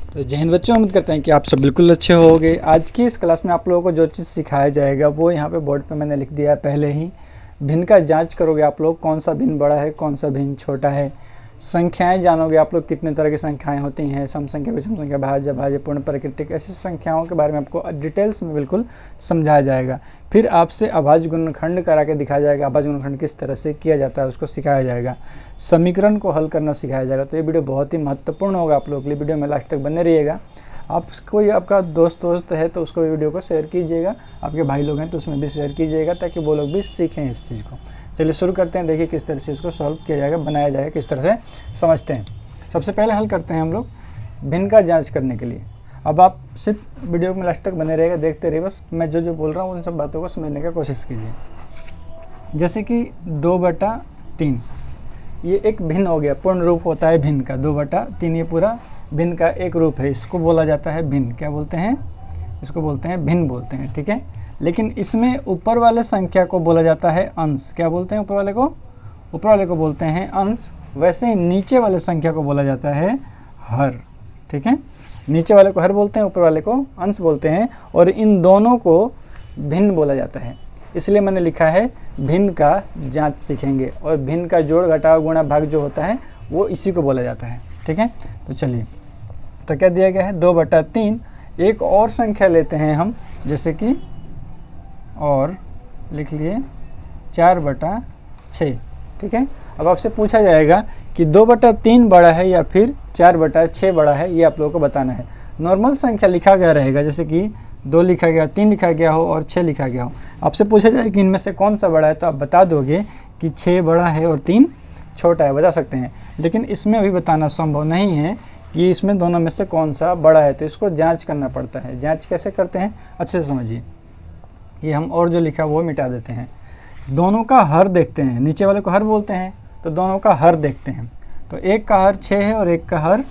तो जय हिंद बच्चों, उम्मीद करते हैं कि आप सब बिल्कुल अच्छे होंगे। आज की इस क्लास में आप लोगों को जो चीज़ सिखाया जाएगा वो यहाँ पे बोर्ड पे मैंने लिख दिया है पहले ही। भिन्न का जांच करोगे आप लोग, कौन सा भिन्न बड़ा है कौन सा भिन्न छोटा है। संख्याएं जानोगे आप लोग, कितने तरह की संख्याएं होती हैं, सम संख्या, विषम संख्या, भाज्य, भाज्य, पूर्ण, प्राकृतिक, ऐसी संख्याओं के बारे में आपको डिटेल्स में बिल्कुल समझाया जाएगा। फिर आपसे अभाज्य गुणनखंड करा के दिखाया जाएगा, अभाज्य गुणनखंड किस तरह से किया जाता है उसको सिखाया जाएगा। समीकरण को हल करना सिखाया जाएगा। तो ये वीडियो बहुत ही महत्वपूर्ण होगा आप लोगों के लिए, वीडियो में लास्ट तक बने रहिएगा। आप कोई आपका दोस्त है तो उसको वीडियो को शेयर कीजिएगा, आपके भाई लोग हैं तो उसमें भी शेयर कीजिएगा ताकि वो लोग भी सीखें इस चीज़ को। चलिए शुरू करते हैं, देखिए किस तरह से इसको सॉल्व किया जाएगा, बनाया जाएगा, किस तरह से समझते हैं। सबसे पहले हल करते हैं हम लोग भिन्न का जांच करने के लिए। अब आप सिर्फ वीडियो में लास्ट तक बने रहेगा, देखते रहिए, बस मैं जो बोल रहा हूँ उन सब बातों को समझने की कोशिश कीजिए। जैसे कि 2/3 ये एक भिन्न हो गया, पूर्ण रूप होता है भिन्न का। 2/3 ये पूरा भिन्न का एक रूप है, इसको बोला जाता है भिन्न। क्या बोलते हैं? इसको बोलते हैं भिन्न बोलते हैं, ठीक है। लेकिन इसमें ऊपर वाले संख्या को बोला जाता है अंश। क्या बोलते हैं ऊपर वाले को? ऊपर वाले को बोलते हैं अंश। वैसे ही नीचे वाले संख्या को बोला जाता है हर, ठीक है। नीचे वाले को हर बोलते हैं, ऊपर वाले को अंश बोलते हैं, और इन दोनों को भिन्न बोला जाता है। इसलिए मैंने लिखा है भिन्न का जांच सीखेंगे, और भिन्न का जोड़, घटाव, गुणा, भाग जो होता है वो इसी को बोला जाता है, ठीक है। तो चलिए, तो क्या दिया गया है? 2/3। एक और संख्या लेते हैं हम, जैसे कि और लिख लिए 4/6, ठीक है। अब आपसे पूछा जाएगा कि 2/3 बड़ा है या फिर 4/6 बड़ा है, ये आप लोगों को बताना है। नॉर्मल संख्या लिखा गया रहेगा, जैसे कि 2 लिखा गया, 3 लिखा गया हो और 6 लिखा गया हो। आपसे पूछा जाए कि इनमें से कौन सा बड़ा है, तो आप बता दोगे कि 6 बड़ा है और 3 छोटा है, बता सकते हैं। लेकिन इसमें अभी बताना संभव नहीं है कि इसमें दोनों में से कौन सा बड़ा है, तो इसको जांच करना पड़ता है। जांच कैसे करते हैं अच्छे से समझिए। ये हम और जो लिखा वो मिटा देते हैं। दोनों का हर देखते हैं, नीचे वाले को हर बोलते हैं, तो दोनों का हर देखते हैं। तो एक का हर 6 है और एक का हर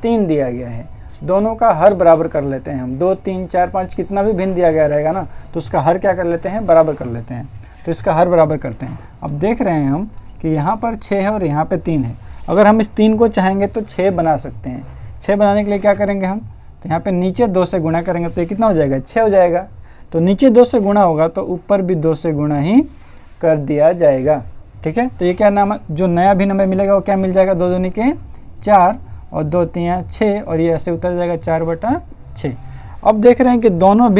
3 दिया गया है। दोनों का हर बराबर कर लेते हैं हम। 2, 3, 4, 5 कितना भी भिन्न दिया गया रहेगा ना, तो उसका हर क्या कर लेते हैं? बराबर कर लेते हैं। तो इसका हर बराबर करते हैं। अब देख रहे हैं हम कि यहाँ पर 6 है और यहाँ पे 3 है। अगर हम इस 3 को चाहेंगे तो 6 बना सकते हैं। 6 बनाने के लिए क्या करेंगे हम? तो यहाँ पे नीचे 2 से गुणा करेंगे तो ये कितना हो जाएगा? 6 हो जाएगा। तो नीचे 2 से गुणा होगा तो ऊपर भी 2 से गुणा ही कर दिया जाएगा, ठीक है। तो ये क्या नाम है? जो नया भिन्न हमें मिलेगा वो क्या मिल जाएगा? 2 दूनी के 4 और 2 3 6, और ये ऐसे उतर जाएगा 4/6। अब देख रहे हैं कि दोनों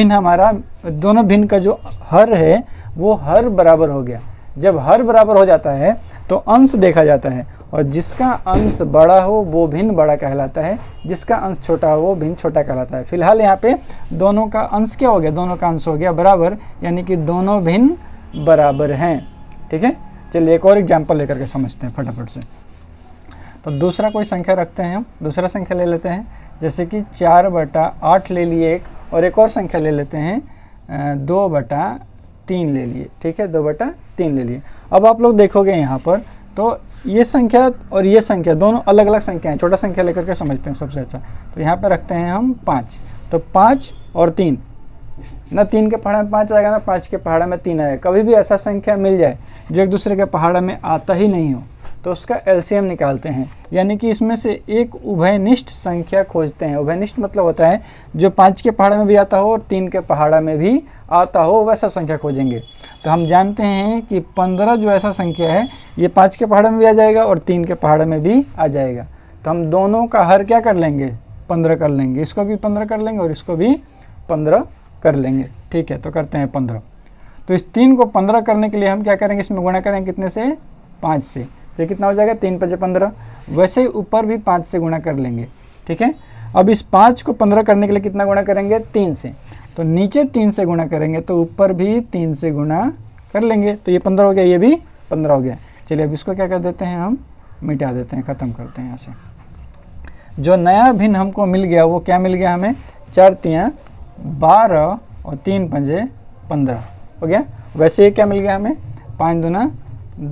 भिन्न का जो हर है वो हर बराबर हो गया। जब हर बराबर हो जाता है तो अंश देखा जाता है, और जिसका अंश बड़ा हो वो भिन्न बड़ा कहलाता है, जिसका अंश छोटा हो वो भिन्न छोटा कहलाता है। फिलहाल यहाँ पे दोनों का अंश क्या हो गया? दोनों का अंश हो गया बराबर, यानी कि दोनों भिन्न बराबर हैं, ठीक है। चलिए एक और एग्जाम्पल लेकर के समझते हैं फटाफट से। तो दूसरा कोई संख्या रखते हैं हम, दूसरा संख्या ले लेते हैं, जैसे कि 4/8 ले लिए एक, और एक और संख्या ले लेते हैं 2/3 ले लिए, ठीक है। 2/3 ले लिए। अब आप लोग देखोगे यहाँ पर, तो ये संख्या और ये संख्या दोनों अलग अलग संख्या हैं। छोटा संख्या लेकर के समझते हैं सबसे अच्छा। तो यहाँ पे रखते हैं हम 5। तो 5 और 3 ना, 3 के पहाड़ा में 5 आएगा ना 5 के पहाड़ा में 3 आएगा। कभी भी ऐसा संख्या मिल जाए जो एक दूसरे के पहाड़ा में आता ही नहीं हो, तो उसका एलसीएम निकालते हैं। यानी कि इसमें से एक उभयनिष्ठ संख्या खोजते हैं। उभयनिष्ठ मतलब होता है जो 5 के पहाड़ा में भी आता हो और 3 के पहाड़ा में भी आता हो, वैसा संख्या खोजेंगे। तो हम जानते हैं कि 15 जो ऐसा संख्या है, ये 5 के पहाड़ा में भी आ जाएगा और 3 के पहाड़ा में भी आ जाएगा। तो हम दोनों का हर क्या कर लेंगे? 15 कर लेंगे। इसको भी 15 कर लेंगे और इसको भी 15 कर लेंगे, ठीक है। तो करते हैं 15। तो इस 3 को 15 करने के लिए हम क्या करेंगे? इसमें गुणा करेंगे कितने से? 5 से। तो कितना हो जाएगा? 3 × 5 = 15। वैसे ही ऊपर भी 5 से गुणा कर लेंगे, ठीक है। अब इस 5 को 15 करने के लिए कितना गुणा करेंगे? 3 से। तो नीचे 3 से गुणा करेंगे तो ऊपर भी 3 से गुणा कर लेंगे, तो ये 15 हो गया, ये भी 15 हो गया। चलिए अब इसको क्या कर देते हैं? हम मिटा देते हैं, ख़त्म करते हैं यहाँ से। जो नया भिन्न हमको मिल गया वो क्या मिल गया हमें? 4 × 12 और 3 × 15 हो गया। वैसे ये क्या मिल गया हमें? 5 दूना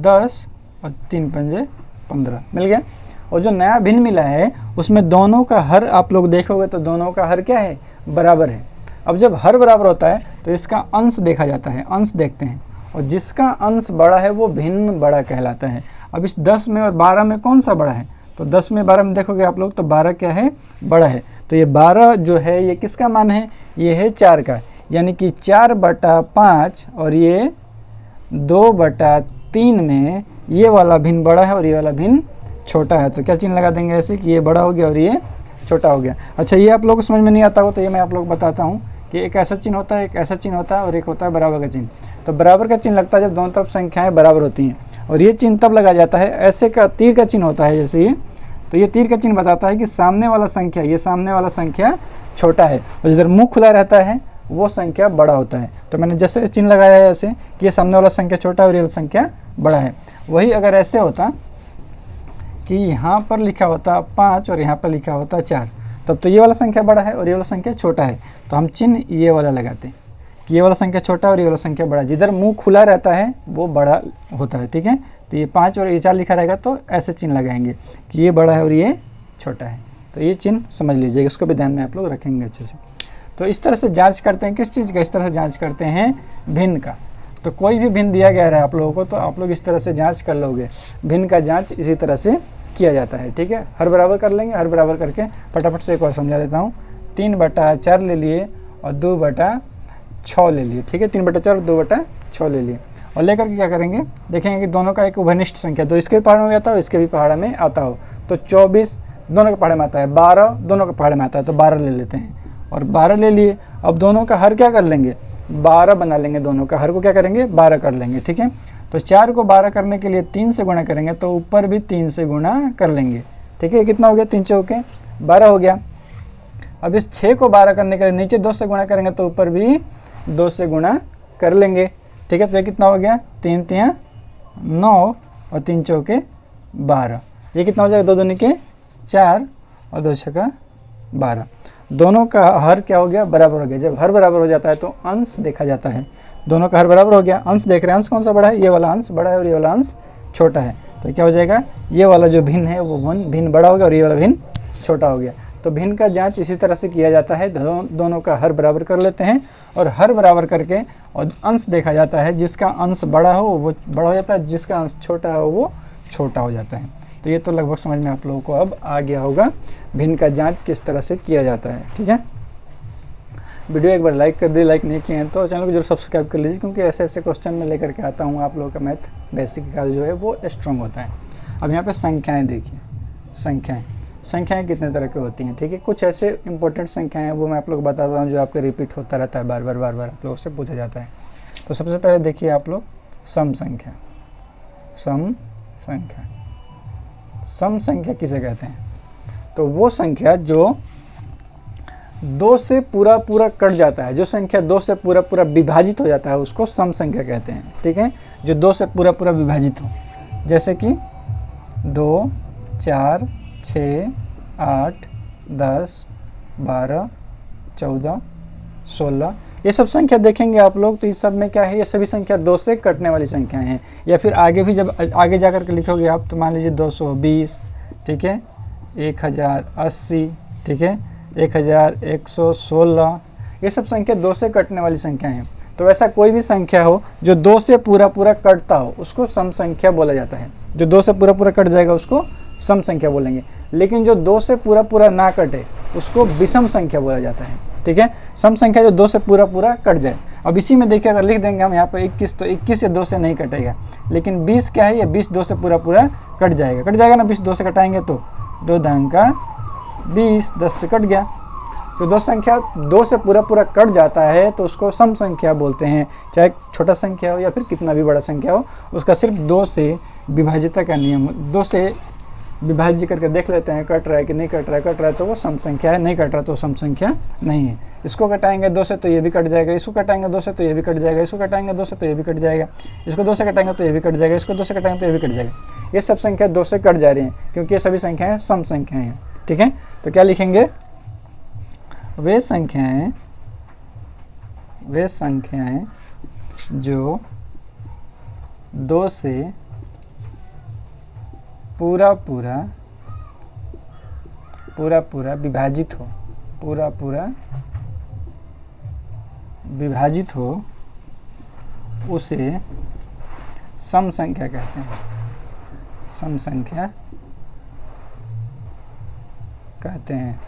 10 और 3 × 15 मिल गया। और जो नया भिन्न मिला है उसमें दोनों का हर आप लोग देखोगे तो दोनों का हर क्या है? बराबर है। अब जब हर बराबर होता है तो इसका अंश देखा जाता है, अंश देखते हैं, और जिसका अंश बड़ा है वो भिन्न बड़ा कहलाता है। अब इस 10 में और 12 में कौन सा बड़ा है? तो 10 में 12 में देखोगे आप लोग तो 12 क्या है, बड़ा है। तो ये 12 जो है ये किसका मान है, ये है 4 का, यानी कि 4/5 और ये 2/3 में ये वाला भिन्न बड़ा है और ये वाला भिन्न छोटा है। तो क्या चिन्ह लगा देंगे ऐसे कि ये बड़ा हो गया और ये छोटा हो गया। अच्छा, ये आप लोगों को समझ में नहीं आता हो तो ये मैं आप लोग को बताता हूँ कि एक ऐसा चिन्ह होता है, एक ऐसा चिन्ह होता है और एक होता है बराबर का चिन्ह। तो बराबर का चिन्ह लगता है जब दोनों तरफ संख्याएं बराबर होती हैं, और ये चिन्ह तब लगाया जाता है, ऐसे का तीर का चिन्ह होता है जैसे ये। तो ये तीर का चिन्ह बताता है कि सामने वाला संख्या, ये सामने वाला संख्या छोटा है, और जिधर मुंह खुला रहता है वो संख्या बड़ा होता है। तो मैंने जैसे चिन्ह लगाया है ऐसे कि ये सामने वाला संख्या छोटा है और ये संख्या बड़ा है। वही अगर ऐसे होता कि यहाँ पर लिखा होता 5 और यहाँ पर लिखा होता 4, तब तो ये वाला संख्या बड़ा है और ये वाला संख्या छोटा है। तो हम चिन्ह ये वाला लगाते हैं कि ये वाला संख्या छोटा और ये वाला संख्या बड़ा। जिधर मुंह खुला रहता है वो बड़ा होता है, ठीक है। तो ये 5 और ये 4 लिखा रहेगा तो ऐसे चिन्ह लगाएंगे कि ये बड़ा है और ये छोटा है। तो ये चिन्ह समझ लीजिएगा, इसको भी ध्यान में आप लोग रखेंगे अच्छे से। तो इस तरह से जांच करते हैं किस चीज़ का, इस तरह से जांच करते हैं भिन्न का। तो कोई भी भिन्न दिया गया है आप लोगों को तो आप लोग इस तरह से जांच कर लोगे। भिन्न का जांच इसी तरह से किया जाता है, ठीक है। हर बराबर कर लेंगे, हर बराबर करके फटाफट से एक और समझा देता हूँ। 3/4 ले लिए और 2/6 ले लिए, ठीक है। 3/4 और 2/6 ले लिए और लेकर के क्या करेंगे, देखेंगे कि दोनों का एक उभयनिष्ठ संख्या, तो इसके भी पहाड़ में आता हो, इसके भी पहाड़ में आता हो। तो 24 दोनों के पहाड़ में आता है, 12 दोनों के पहाड़ में आता है, तो 12 ले लेते हैं और 12 ले लिए। अब दोनों का हर क्या कर लेंगे, 12 बना लेंगे। दोनों का हर को क्या करेंगे, 12 कर लेंगे, ठीक है। तो 4 को 12 करने के लिए 3 से गुणा करेंगे, तो ऊपर भी 3 से गुणा कर लेंगे, ठीक है। कितना हो गया, 3 चौके 12 हो गया। अब इस 6 को 12 करने के लिए नीचे 2 से गुणा करेंगे, तो ऊपर भी 2 से गुणा कर लेंगे, ठीक है। तो ये कितना हो गया, 3 3 9 और 3 चौके 12। ये कितना हो जाएगा, 2 दूनी के 4 और 2 छक्का 12। दोनों का हर क्या हो गया, बराबर हो गया। जब हर बराबर हो जाता है तो अंश देखा जाता है। दोनों का हर बराबर हो गया, अंश देख रहे हैं, अंश कौन सा बड़ा है, ये वाला अंश बड़ा है और ये वाला अंश छोटा है। तो क्या हो जाएगा, ये वाला जो भिन्न है वो भिन्न बड़ा हो गया और ये वाला भिन्न छोटा हो गया। तो भिन्न का जांच इसी तरह से किया जाता है। दोनों का हर बराबर कर लेते हैं और हर बराबर करके और अंश देखा जाता है। जिसका अंश बड़ा हो वो बड़ा हो जाता है, जिसका अंश छोटा हो वो छोटा हो जाता है। तो ये तो लगभग समझ में आप लोगों को अब आ गया होगा भिन्न का जांच किस तरह से किया जाता है, ठीक है। वीडियो एक बार लाइक कर दे, लाइक नहीं किए हैं तो चैनल को जरूर सब्सक्राइब कर लीजिए, क्योंकि ऐसे ऐसे क्वेश्चन में लेकर के आता हूँ आप लोगों का मैथ बेसिक का जो है वो स्ट्रॉन्ग होता है। अब यहाँ पे संख्याएं देखिए, संख्याएं कितने तरह की होती हैं, ठीक है। कुछ ऐसे इंपॉर्टेंट संख्याएं हैं वो मैं आप लोग बताता हूँ जो आपके रिपीट होता रहता है, बार बार आप लोगों से पूछा जाता है। तो सबसे पहले देखिए आप लोग सम संख्या। सम संख्या किसे कहते हैं, तो वो संख्या जो 2 से पूरा कट जाता है, जो संख्या 2 से पूरा विभाजित हो जाता है उसको सम संख्या कहते हैं, ठीक है। जो 2 से पूरा विभाजित हो, जैसे कि 2 4 6 8 10 12 14 16 ये सब संख्या देखेंगे आप लोग तो इस सब में क्या है, ये सभी संख्या 2 से कटने वाली संख्याएं हैं। या फिर आगे भी जब आगे जाकर के लिखोगे आप तो मान लीजिए 220, ठीक है, 1080, ठीक है, 1116, ये सब संख्या 2 से कटने वाली संख्या हैं। तो ऐसा कोई भी संख्या हो जो 2 से पूरा कटता हो उसको सम संख्या बोला जाता है। जो 2 से पूरा कट जाएगा उसको सम संख्या बोलेंगे। लेकिन जो 2 से पूरा ना कटे उसको विषम संख्या बोला जाता है, ठीक है। सम संख्या जो 2 से पूरा कट जाए। अब इसी में देखिए अगर लिख देंगे हम यहाँ पर 21 तो 21 से 2 से नहीं कटेगा। लेकिन 20 क्या है, ये 20 2 से पूरा कट जाएगा ना। 20 2 से कटाएंगे तो 2 दंग का 20, 10 से कट गया। जो 2 संख्या 2 से पूरा कट जाता है तो उसको सम संख्या बोलते हैं। चाहे छोटा संख्या हो या फिर कितना भी बड़ा संख्या हो, उसका सिर्फ 2 से विभाजिता का नियम, 2 से विभाज्य करके देख लेते हैं कट रहा है कि नहीं कट रहा है तो वो सम संख्या है, नहीं कट रहा तो सम संख्या नहीं है। इसको कटाएंगे 2 से तो ये भी कट जाएगा, इसको कटाएंगे 2 से तो ये भी कट जाएगा, इसको कटाएंगे 2 से तो ये भी कट जाएगा, इसको 2 से कटाएंगे तो ये भी कट जाएगा, इसको 2 से कटाएंगे तो ये भी कट जाएगा। ये सब संख्या 2 से कट जा रही हैं क्योंकि ये सभी संख्याएं सम संख्याएं हैं, ठीक है। तो क्या लिखेंगे, वे संख्याएं जो 2 से पूरा विभाजित हो उसे सम संख्या कहते हैं। सम संख्या कहते हैं,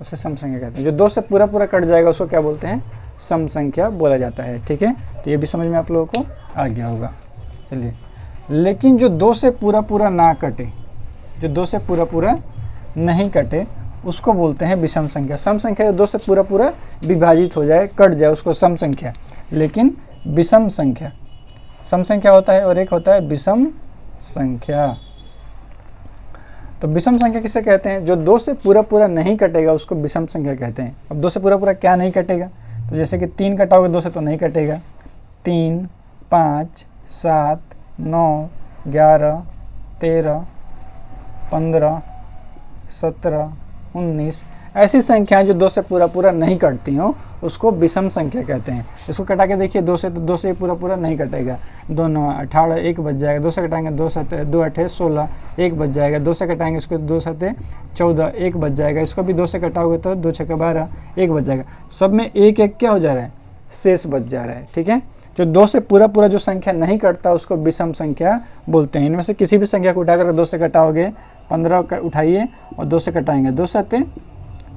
उसे सम संख्या कहते हैं। जो 2 से पूरा पूरा कट जाएगा उसको क्या बोलते हैं, सम संख्या बोला जाता है। ठीक है, तो ये भी समझ में आप लोगों को आ गया होगा। चलिए, लेकिन जो 2 से पूरा पूरा ना कटे, जो 2 से पूरा पूरा नहीं कटे, उसको बोलते हैं विषम संख्या। सम संख्या जो 2 से पूरा पूरा विभाजित हो जाए, कट जाए, उसको सम संख्या। लेकिन विषम संख्या, सम संख्या होता है और एक होता है विषम संख्या। तो विषम संख्या किसे कहते हैं, जो 2 से पूरा पूरा नहीं कटेगा उसको विषम संख्या कहते हैं। अब 2 से पूरा पूरा क्या नहीं कटेगा, तो जैसे कि 3 कटाओगे 2 से तो नहीं कटेगा। 3, 5, 7, 9, 11, 13, 15, 17, 19 ऐसी संख्याएं जो 2 से पूरा पूरा नहीं कटती हों उसको विषम संख्या कहते हैं। इसको कटा के देखिए 2 से, तो 2 से पूरा पूरा नहीं कटेगा। 2 9 18, 1 बच जाएगा। 2 से कटाएंगे 2 7 2 8 16, 1 बच जाएगा। 2 से कटाएंगे इसको 2 7 14, 1 बच जाएगा। इसको भी 2 से कटाओगे तो 2 6 12, 1 बच जाएगा। सब में 1 1 क्या हो जा रहा है, शेष बच जा रहा है। ठीक है, जो 2 से पूरा पूरा जो संख्या नहीं कटता उसको विषम संख्या बोलते हैं। इनमें से किसी भी संख्या को उठाकर 2 से कटाओगे, 15 उठाइए और 2 से कटाएंगे, 2 7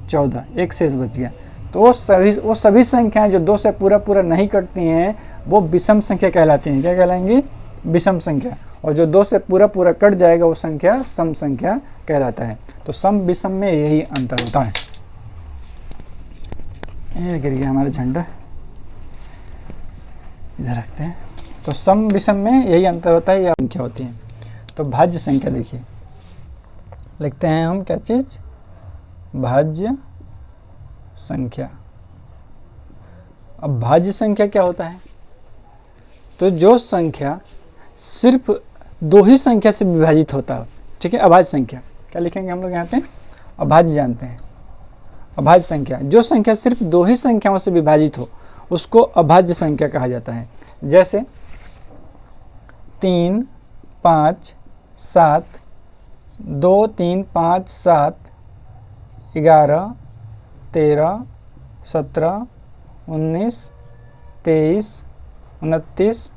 14, 1 शेष बच गया। तो वो सभी संख्याएं जो 2 से पूरा पूरा नहीं कटती हैं वो विषम संख्या कहलाती हैं। क्या कहलाएंगी, विषम संख्या। और जो 2 से पूरा पूरा कट जाएगा वो संख्या सम संख्या कहलाता है। तो सम विषम में यही अंतर होता है। ये गिर गया हमारा झंडा, इधर रखते हैं। तो सम विषम में यही अंतर होता है, या संख्या होती है। तो भाज्य संख्या देखिए, लिखते हैं हम क्या चीज़, भाज्य संख्या। अब भाज्य संख्या क्या होता है, तो जो संख्या सिर्फ 2 ही संख्या से विभाजित होता है। ठीक है, अभाज्य संख्या क्या लिखेंगे हम लोग यहाँ पे, अभाज्य जानते हैं। अभाज्य संख्या, जो संख्या सिर्फ 2 ही संख्याओं से विभाजित हो उसको अभाज्य संख्या कहा जाता है। जैसे 3 5 7, 2 3 5 7, 11 13 17 19 23 29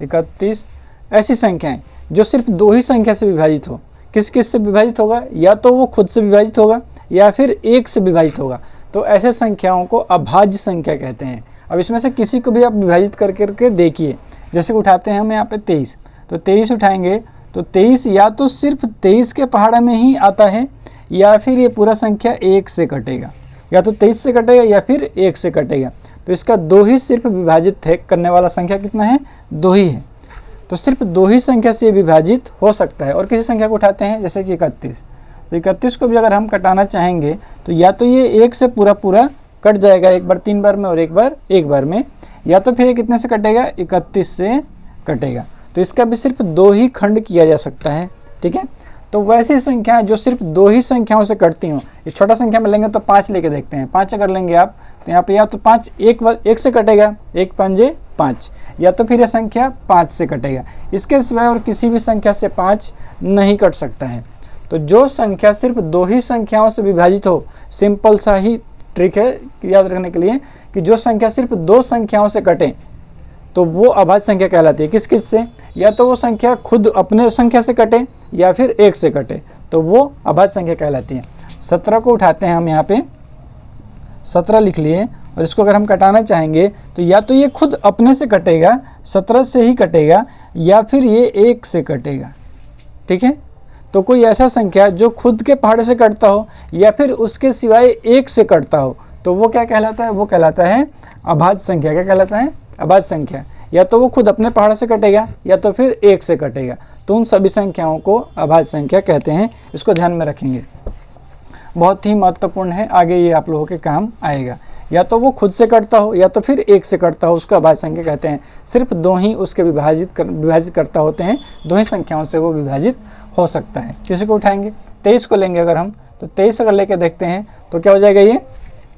31 ऐसी संख्याएं जो सिर्फ 2 ही संख्या से विभाजित हो। किस किस से विभाजित होगा, या तो वो खुद से विभाजित होगा या फिर 1 से विभाजित होगा। तो ऐसे संख्याओं को अभाज्य संख्या कहते हैं। अब इसमें से किसी को भी आप विभाजित करके देखिए। जैसे उठाते हैं हम यहाँ पे 23, तो 23 उठाएंगे तो 23 या तो सिर्फ 23 के पहाड़ा में ही आता है, या फिर ये पूरा संख्या 1 से कटेगा। या तो 23 से कटेगा या फिर 1 से कटेगा। तो इसका 2 ही सिर्फ विभाजित है करने वाला संख्या कितना है, 2 ही है। तो सिर्फ 2 ही संख्या से विभाजित हो सकता है। और किसी संख्या को उठाते हैं जैसे कि 31, तो 31 को भी अगर हम कटाना चाहेंगे तो या तो ये 1 से पूरा पूरा कट जाएगा, एक बार 3 बार में और एक बार में, या तो फिर ये कितने से कटेगा, 31 से कटेगा। तो इसका भी सिर्फ 2 ही खंड किया जा सकता है। ठीक है, तो वैसी संख्याएं जो सिर्फ 2 ही संख्याओं से कटती हों, ये छोटा संख्या में लेंगे तो 5 लेके देखते हैं। 5 अगर लेंगे आप तो यहाँ पे या तो 5 1 से कटेगा, 1 5 5, या तो फिर यह संख्या 5 से कटेगा। इसके सिवाय और किसी भी संख्या से 5 नहीं कट सकता है। तो जो संख्या सिर्फ 2 ही संख्याओं से विभाजित हो, सिंपल सा ही ट्रिक है याद रखने के लिए कि जो संख्या सिर्फ 2 संख्याओं से कटे तो वो अभाज्य संख्या कहलाती है। किस किस से, या तो वो संख्या खुद अपने संख्या से कटे या फिर 1 से कटे, तो वो अभाज्य संख्या कहलाती है। 17 को उठाते हैं हम यहाँ पे, 17 लिख लिए, और इसको अगर हम कटाना चाहेंगे तो या तो ये खुद अपने से कटेगा, 17 से ही कटेगा, या फिर ये 1 से कटेगा। ठीक है, तो कोई ऐसा संख्या जो खुद के पहाड़े से कटता हो या फिर उसके सिवाय 1 से कटता हो तो वो क्या कहलाता है, वो कहलाता है अभाज्य संख्या। क्या कहलाता है, अभाज्य संख्या। या तो वो खुद अपने पहाड़ से कटेगा या तो फिर 1 से कटेगा। तो उन सभी संख्याओं को अभाज्य संख्या कहते हैं। इसको ध्यान में रखेंगे, बहुत ही महत्वपूर्ण है, आगे ये आप लोगों के काम आएगा। या तो वो खुद से कटता हो या तो फिर 1 से कटता हो, उसको अभाज्य संख्या कहते हैं। सिर्फ 2 ही उसके विभाजित करता होते हैं, 2 ही संख्याओं से वो विभाजित हो सकता है। किसी को उठाएंगे, 23 को लेंगे अगर हम, तो 23 अगर लेके देखते हैं तो क्या हो जाएगा, ये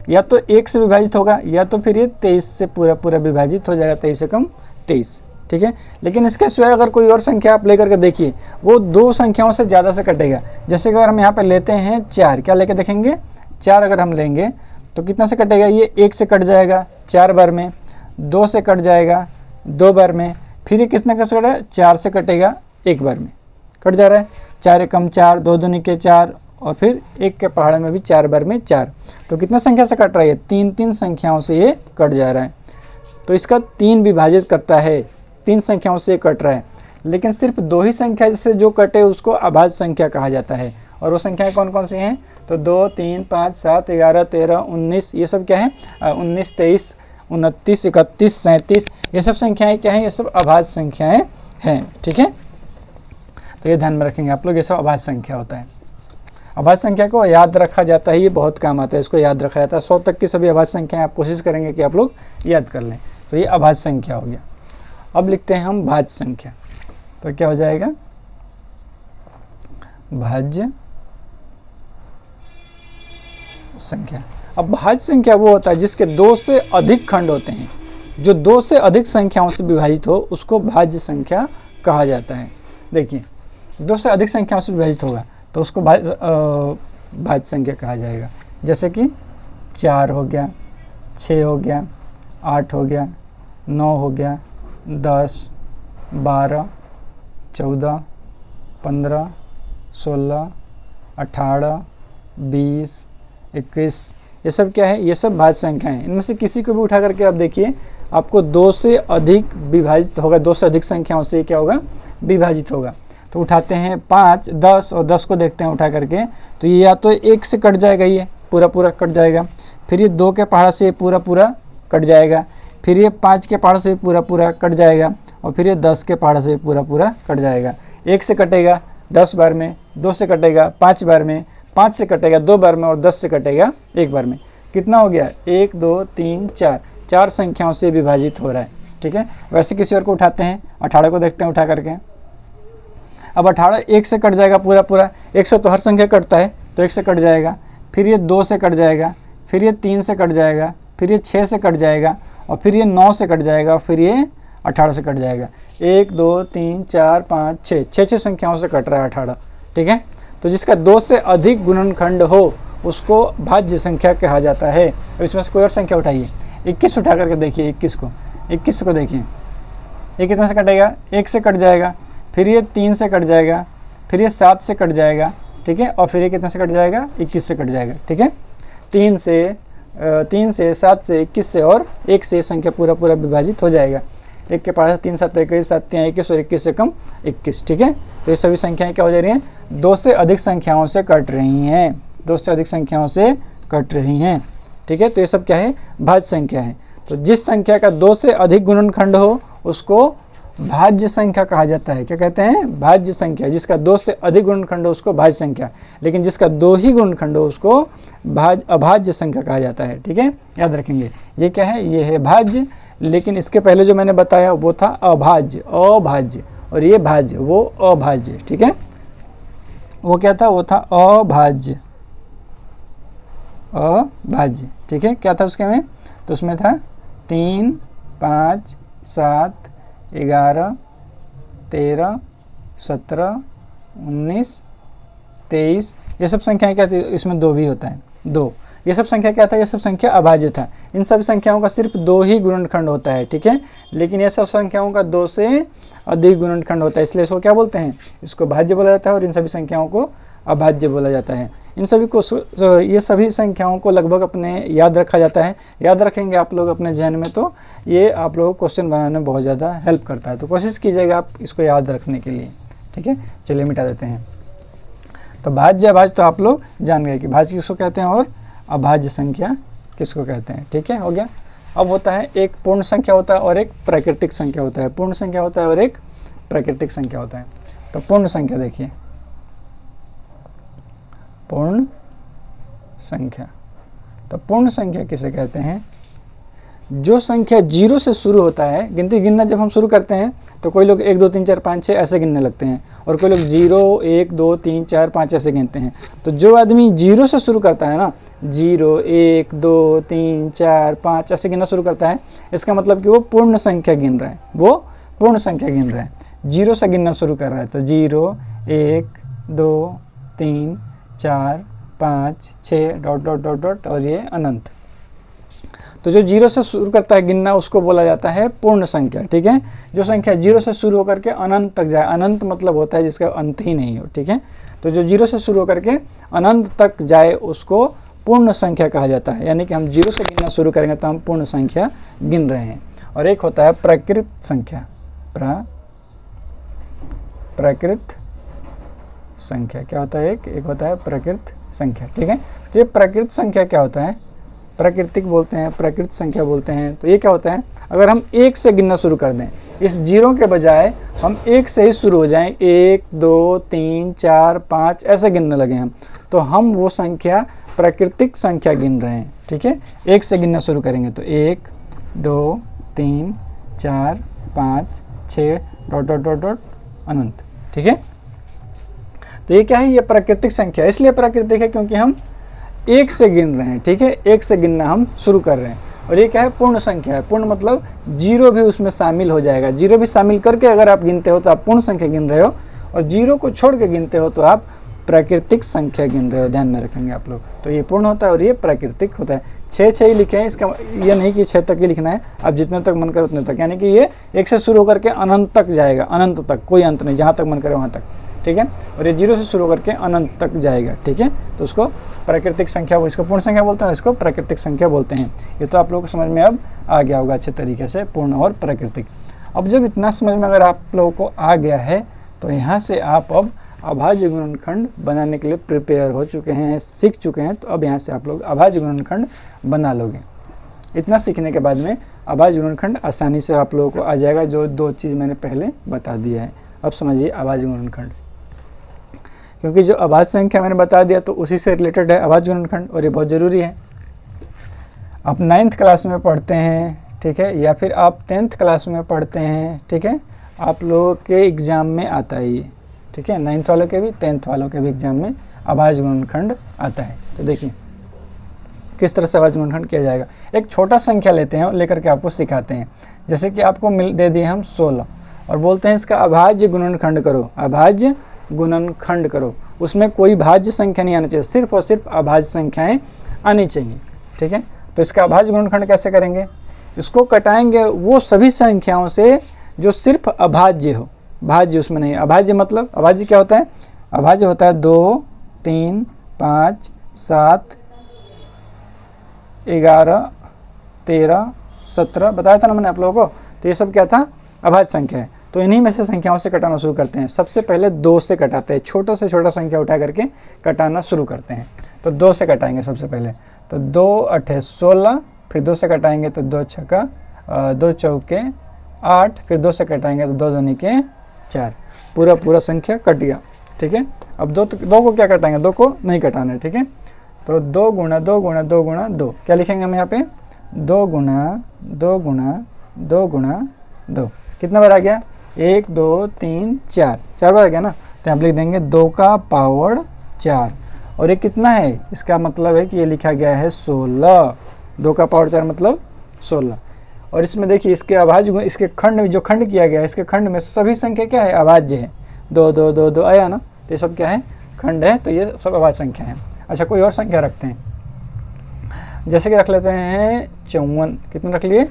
या तो 1 से विभाजित होगा या तो फिर ये 23 से पूरा विभाजित हो जाएगा, 23 से कम 23। ठीक है, लेकिन इसके सिवाय अगर कोई और संख्या आप लेकर के देखिए, वो 2 संख्याओं से ज़्यादा से कटेगा। जैसे अगर हम यहाँ पे लेते हैं 4, क्या लेके देखेंगे, 4 अगर हम लेंगे तो कितना से कटेगा, ये 1 से कट जाएगा 4 बार में, 2 से कट जाएगा 2 बार में, फिर ये कितने का कटेगा, 4 से कटेगा 1 बार में, कट जा रहा है। 4 कम 4, 2 दूनी के 4, और फिर 1 के पहाड़े में भी 4 बार में 4। तो कितना संख्या से कट रहा है? 3 संख्याओं से ये कट जा रहा है। तो इसका 3 विभाजित करता है, 3 संख्याओं से कट रहा है। लेकिन सिर्फ 2 ही संख्या से जो कटे उसको अभाज्य संख्या कहा जाता है। और वो संख्याएं कौन कौन सी हैं? तो 2, 3, 5, 7, 11, 13, 19, ये सब क्या है? 19, 23, 29, 31, 37, ये सब संख्याएं क्या हैं? ये सब अभाज्य संख्याएं हैं। ठीक है, तो ये ध्यान में रखेंगे आप लोग, ये सब अभाज्य संख्या होता है। अभाज्य संख्या को याद रखा जाता है, ये बहुत काम आता है, इसको याद रखा जाता है। 100 तक की सभी अभाज्य संख्याएं आप कोशिश करेंगे कि आप लोग याद कर लें। तो ये अभाज्य संख्या हो गया। अब लिखते हैं हम भाज्य संख्या। तो क्या हो जाएगा? भाज्य संख्या। अब भाज्य संख्या वो होता है जिसके 2 से अधिक खंड होते हैं। जो 2 से अधिक संख्याओं से विभाजित हो उसको भाज्य संख्या कहा जाता है। देखिए, 2 से अधिक संख्याओं से विभाजित होगा तो उसको भाज्य संख्या कहा जाएगा। जैसे कि 4 हो गया, 6 हो गया, 8 हो गया, 9 हो गया, 10, 12, 14, 15, 16, 18, 20, 21, ये सब क्या है? ये सब भाज्य संख्या हैं। इनमें से किसी को भी उठा करके आप देखिए, आपको 2 से अधिक विभाजित होगा, 2 से अधिक संख्याओं से क्या होगा? विभाजित होगा। तो उठाते हैं 5, 10 और 10 को देखते हैं उठा करके, तो ये या तो 1 से कट जाएगा, ये पूरा कट जाएगा, फिर ये 2 के पहाड़ से पूरा कट जाएगा, फिर ये 5 के पहाड़ से पूरा कट जाएगा, और फिर ये 10 के पहाड़ से पूरा कट जाएगा। 1 से कटेगा 10 बार में, 2 से कटेगा 5 बार में, 5 से कटेगा 2 बार में, और 10 से कटेगा 1 बार में। कितना हो गया? 1, 2, 3, 4, 4 संख्याओं से विभाजित हो रहा है। ठीक है, वैसे किसी और को उठाते हैं, 18 को देखते हैं उठा करके। अब 18 1 से कट जाएगा पूरा, 1 से तो हर संख्या कटता है, तो 1 से कट जाएगा, फिर ये 2 से कट जाएगा, फिर ये 3 से कट जाएगा, फिर ये 6 से कट जाएगा, और फिर ये 9 से कट जाएगा, और फिर ये 18 से कट जाएगा। 1, 2, 3, 4, 5, 6, 6 संख्याओं से कट रहा है 18। ठीक है, तो जिसका 2 से अधिक गुणनखंड हो उसको भाज्य संख्या कहा जाता है। अब इसमें से कोई और संख्या उठाइए, 21 उठा करके देखिए, 21 को देखिए, ये कितने से कटेगा? 1 से कट जाएगा, फिर ये 3 से कट जाएगा, फिर ये 7 से कट जाएगा। ठीक है, और फिर ये कितने से कट जाएगा? 21 से कट जाएगा। ठीक है, 3 से 7 से 21 से और 1 से संख्या पूरा विभाजित हो जाएगा। 1 के पहाड़ से 3, 7, 21, 7, 3, 21 और 21 से कम 21। ठीक है, तो ये सभी संख्याएं क्या हो जा रही हैं? 2 से अधिक संख्याओं से कट रही हैं, 2 से अधिक संख्याओं से कट रही हैं। ठीक है, तो ये सब क्या है? भाज्य संख्या है। तो जिस संख्या का 2 से अधिक गुणनखंड हो उसको भाज्य संख्या कहा जाता है। क्या कहते हैं? भाज्य संख्या। जिसका 2 से अधिक गुणनखंड हो उसको भाज्य संख्या, लेकिन जिसका 2 ही गुणनखंड हो उसको अभाज्य संख्या कहा जाता है। ठीक है, याद रखेंगे। ये क्या है? ये है भाज्य, लेकिन इसके पहले जो मैंने बताया वो था अभाज्य, और ये भाज्य, वो अभाज्य। ठीक है, वो क्या था? वो था अभाज्य। ठीक है, क्या था उसके में? तो उसमें था 3, 5, 7, 11, 13, 17, 19, 23, ये सब संख्याएं क्या थी? इसमें 2 भी होता है, 2। ये सब संख्या क्या था? ये सब संख्या अभाज्य था। इन सब संख्याओं का सिर्फ 2 ही गुणनखंड होता है। ठीक है, लेकिन ये सब संख्याओं का 2 से अधिक गुणनखंड होता है, इसलिए इसको क्या बोलते हैं? इसको भाज्य बोला जाता है, और इन सभी संख्याओं को अभाज्य बोला जाता है। इन सभी को ये सभी संख्याओं को लगभग अपने याद रखा जाता है। याद रखेंगे आप लोग अपने जहन में, तो ये आप लोगों को क्वेश्चन बनाने में बहुत ज़्यादा हेल्प करता है। तो कोशिश कीजिएगा आप इसको याद रखने के लिए। ठीक है, चलिए मिटा देते हैं। तो भाज्य अभाज्य तो आप लोग जान गए कि भाज्य किसको कहते हैं और अभाज्य संख्या किसको कहते हैं। ठीक है, हो गया। अब होता है एक पूर्ण संख्या होता है और एक प्राकृतिक संख्या होता है। पूर्ण संख्या होता है और एक प्राकृतिक संख्या होता है। तो पूर्ण संख्या देखिए, पूर्ण संख्या। तो पूर्ण संख्या किसे कहते हैं? जो संख्या 0 से शुरू होता है, गिनती गिनना जब हम शुरू करते हैं तो कोई लोग 1 2 3 4 5 6 ऐसे गिनने लगते हैं, और कोई लोग 0 1 2 3 4 5 ऐसे गिनते हैं। तो जो आदमी 0 से शुरू करता है ना, 0 1 2 3 4 5 ऐसे गिनना शुरू करता है, इसका मतलब कि वो पूर्ण संख्या गिन रहा है, वो पूर्ण संख्या गिन रहा है। 0 से गिनना शुरू कर रहा है, तो 0 1 2 3 4 5 6 डॉट डॉट डॉट डॉट और ये अनंत। तो जो 0 से शुरू करता है गिनना उसको बोला जाता है पूर्ण संख्या। ठीक है, जो संख्या 0 से शुरू होकर के अनंत तक जाए, अनंत मतलब होता है जिसका अंत ही नहीं हो। ठीक है, तो जो 0 से शुरू होकर के अनंत तक जाए उसको पूर्ण संख्या कहा जाता है। यानी कि हम 0 से गिनना शुरू करेंगे तो हम पूर्ण संख्या गिन रहे हैं। और एक होता है प्राकृत संख्या, प्राकृत संख्या क्या होता है, एक होता है प्राकृत संख्या। ठीक है, तो ये प्राकृत संख्या क्या होता है, प्राकृतिक बोलते हैं, प्राकृत संख्या बोलते हैं। तो ये क्या होता है, अगर हम 1 से गिनना शुरू कर दें, इस 0 के बजाय हम 1 से ही शुरू हो जाएं, 1 2 3 4 5 ऐसे गिनने लगे हम, तो हम वो संख्या प्राकृतिक संख्या गिन रहे हैं। ठीक है, 1 से गिनना शुरू करेंगे तो 1 2 3 4 5 6 डॉट डॉट डॉट डॉट अनंत। ठीक है, तो ये क्या है, ये प्राकृतिक संख्या है। इसलिए प्राकृतिक है क्योंकि हम 1 से गिन रहे हैं। ठीक है, 1 से गिनना हम शुरू कर रहे हैं। और ये क्या है, पूर्ण संख्या है। पूर्ण मतलब 0 भी उसमें शामिल हो जाएगा। 0 भी शामिल करके अगर आप गिनते हो तो आप पूर्ण संख्या गिन रहे हो, और 0 को छोड़ के गिनते हो तो आप प्राकृतिक संख्या गिन रहे हो। ध्यान में रखेंगे आप लोग। तो ये पूर्ण होता है और ये प्राकृतिक होता है। 6 ही लिखे हैं, इसका ये नहीं कि 6 तक ही लिखना है, आप जितने तक मन करे उतने तक। यानी कि ये 1 से शुरू होकर के अनंत तक जाएगा, अनंत तक, कोई अंत नहीं, जहाँ तक मन करे वहाँ तक। ठीक है, और ये 0 से शुरू करके अनंत तक जाएगा। ठीक है, तो उसको प्राकृतिक संख्या, वो इसको पूर्ण संख्या बोलते हैं, इसको प्राकृतिक संख्या बोलते हैं। ये तो आप लोगों को समझ में अब आ गया होगा अच्छे तरीके से, पूर्ण और प्राकृतिक। अब जब इतना समझ में अगर आप लोगों को आ गया है तो यहाँ से आप अब अभाज्य गुणनखंड बनाने के लिए प्रिपेयर हो चुके हैं, सीख चुके हैं। तो अब यहाँ से आप लोग अभाज्य गुणनखंड बना लोगे। इतना सीखने के बाद में अभाज्य गुणनखंड आसानी से आप लोगों को आ जाएगा, जो 2 चीज़ मैंने पहले बता दिया है। अब समझिए अभाज्य गुणनखंड, क्योंकि जो अभाज्य संख्या मैंने बता दिया तो उसी से रिलेटेड है अभाज्य गुणनखंड, और ये बहुत ज़रूरी है। आप 9th क्लास में पढ़ते हैं, ठीक है, या फिर आप 10th क्लास में पढ़ते हैं। ठीक है, आप लोगों के एग्ज़ाम में आता है ये। ठीक है, 9th वालों के भी 10th वालों के भी एग्ज़ाम में अभाज्य गुणनखंड आता है। तो देखिए किस तरह से अभाज्य गुणनखंड किया जाएगा। एक छोटा संख्या लेते हैं और लेकर के आपको सिखाते हैं। जैसे कि आपको दे दिए हम 16 और बोलते हैं इसका अभाज्य गुणनखंड करो, अभाज्य गुणनखंड करो। उसमें कोई भाज्य संख्या नहीं आनी चाहिए, सिर्फ और सिर्फ अभाज्य संख्याएं आनी चाहिए। ठीक है, तो इसका अभाज्य गुणनखंड कैसे करेंगे, इसको कटाएंगे वो सभी संख्याओं से जो सिर्फ अभाज्य हो, भाज्य उसमें नहीं। अभाज्य मतलब, अभाज्य क्या होता है, अभाज्य होता है 2 3 5 7 11 13 17, बताया था ना मैंने आप लोगों को। तो ये सब क्या था, अभाज्य संख्या है। तो इन्हीं में से संख्याओं से कटाना शुरू करते हैं। सबसे पहले 2 से कटाते हैं, छोटा से छोटा संख्या उठा करके कटाना शुरू करते हैं। तो 2 से कटाएंगे सबसे पहले, तो 2 8 16, फिर 2 से कटाएंगे तो 2 छक्का 2 चौके 8, फिर 2 से कटाएंगे तो 2 दूनी के 4, पूरा संख्या कट गया। ठीक है, अब 2 को क्या कटाएंगे, 2 को नहीं कटाना है। ठीक है, तो 2 गुणा 2 गुणा 2 गुणा 2, क्या लिखेंगे हम यहाँ पे, 2 गुणा 2 गुणा 2 गुणा 2, कितना बार आ गया, 1 2 3 4 बार आ गया ना। तो यहाँ लिख देंगे 2 का पावर 4, और ये कितना है, इसका मतलब है कि ये लिखा गया है 16। 2 का पावर 4 मतलब 16। और इसमें देखिए इसके अभाज्य, इसके खंड में जो खंड किया गया है, इसके खंड में सभी संख्या क्या है, अभाज्य है। 2 2 2 2 आया ना, तो ये सब क्या है, खंड है। तो ये सब अभाज्य संख्या है। अच्छा, कोई और संख्या रखते हैं, जैसे कि रख लेते हैं 54, कितने रख लिए,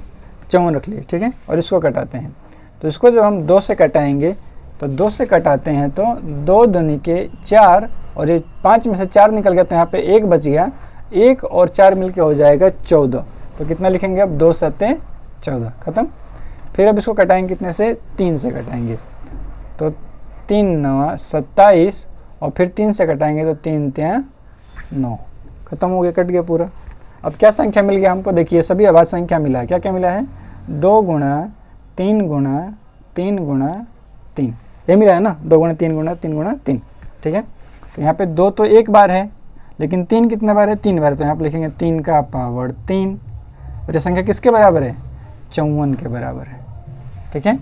54 रख लिए। ठीक है, और इसको कटाते हैं। तो इसको जब हम 2 से कटाएंगे, तो 2 से कटाते हैं तो 2 दूनी के 4, और ये 5 में से 4 निकल गया तो यहाँ पे 1 बच गया, 1 और 4 मिलके हो जाएगा 14। तो कितना लिखेंगे अब, 2 7 14, खत्म। फिर अब इसको कटाएंगे कितने से, 3 से कटाएंगे, तो 3 9 27, और फिर 3 से कटाएंगे तो 3 3 9, खत्म हो गया, कट गया पूरा। अब क्या संख्या मिल गया हमको, देखिए सभी अभाज्य संख्या मिला है। क्या क्या मिला है, 2 गुणा 3 गुणा 3 गुणा 3, ये मिला है ना, 2 गुणा 3 गुणा 3 गुणा 3। ठीक है, तो यहाँ पे 2 तो एक बार है, लेकिन 3 कितने बार है, 3 बार। तो यहाँ पे लिखेंगे 3 का पावर 3, और ये संख्या किसके बराबर है, 54 के बराबर है। ठीक है,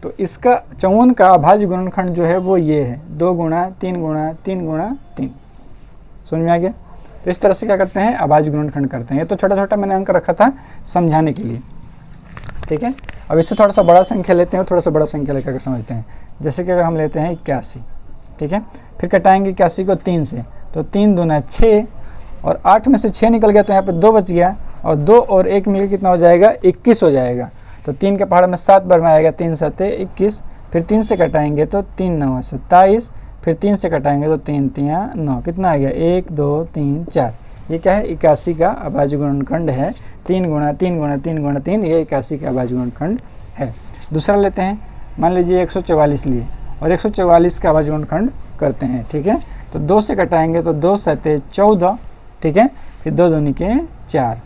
तो इसका 54 का अभाज्य गुणनखंड जो है वो ये है, 2 गुणा 3 गुणा 3 गुणा 3। समझ में आ गया। तो इस तरह से क्या करते हैं, अभाज्य गुणनखंड करते हैं। ये तो छोटा छोटा मैंने अंक रखा था समझाने के लिए। ठीक है, अब इससे थोड़ा सा बड़ा संख्या लेते हैं, थोड़ा सा बड़ा संख्या लेकर के समझते हैं। जैसे कि अगर हम लेते हैं 81, ठीक है, फिर कटाएंगे 81 को 3 से, तो 3 दूना 6, और 8 में से 6 निकल गया तो यहाँ पे 2 बच गया, और 2 और 1 मिलकर कितना हो जाएगा, 21 हो जाएगा। तो 3 के पहाड़ में 7 बार में आएगा, 3 7 21, फिर 3 से कटाएंगे तो 3 9 27, फिर 3 से कटाएंगे तो 3 तियाँ 9, कितना आ गया 1 2 3 4। ये क्या है 81 का अभाज्य गुणनखंड है। 3 गुणा 3 गुणा 3 गुणा 3 ये 81 का अभाज्य गुणनखंड है। दूसरा लेते हैं, मान लीजिए 144 लिए और 144 का अभाज्य गुणनखंड करते हैं, ठीक है। तो 2 से कटाएंगे तो 2 7 14, ठीक है। फिर 2 दूनी के 4,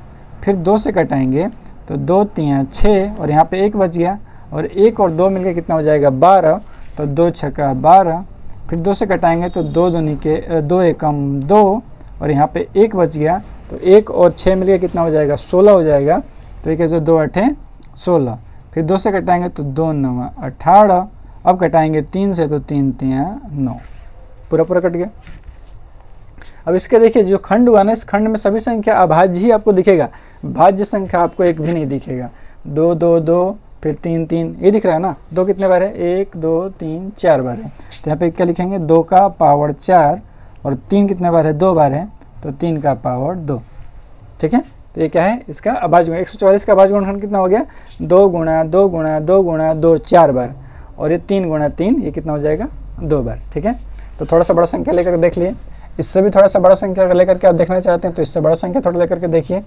फिर 2 से कटाएंगे तो 2 तियाँ 6 और यहाँ पे 1 बच गया और 1 और 2 मिलके कितना हो जाएगा 12, तो 2 छक्का 12। फिर 2 से कटाएंगे तो 2 दूनी के 2 एकम 2 और यहाँ पे 1 बच गया, तो 1 और 6 मिलके कितना हो जाएगा 16 हो जाएगा। तो ये कैसे 2 8 16। फिर 2 से कटाएंगे तो 2 9 18। अब कटाएंगे 3 से तो 3 तियाँ 9, पूरा पूरा कट गया। अब इसके देखिए जो खंड हुआ ना, इस खंड में सभी संख्या अभाज्य ही आपको दिखेगा, भाज्य संख्या आपको एक भी नहीं दिखेगा। 2 2 2 फिर 3 3, ये दिख रहा है ना। 2 कितने बार है 1 2 3 4 बार है, तो यहाँ पे क्या लिखेंगे 2 का पावर 4 और 3 कितने बार है 2 बार है, तो 3 का पावर 2, ठीक है। तो ये क्या है इसका अभाज्य गुण। 144 का अभाज्य गुणनखंड कितना हो गया 2 गुणा 2 गुणा 2 गुणा 2 4 बार और ये 3 गुणा 3 ये कितना हो जाएगा 2 बार, ठीक है। तो थोड़ा सा बड़ा संख्या लेकर देख लिए, इससे भी थोड़ा सा बड़ा संख्या लेकर के आप देखना चाहते हैं तो इससे बड़ा संख्या थोड़ा लेकर के देखिए।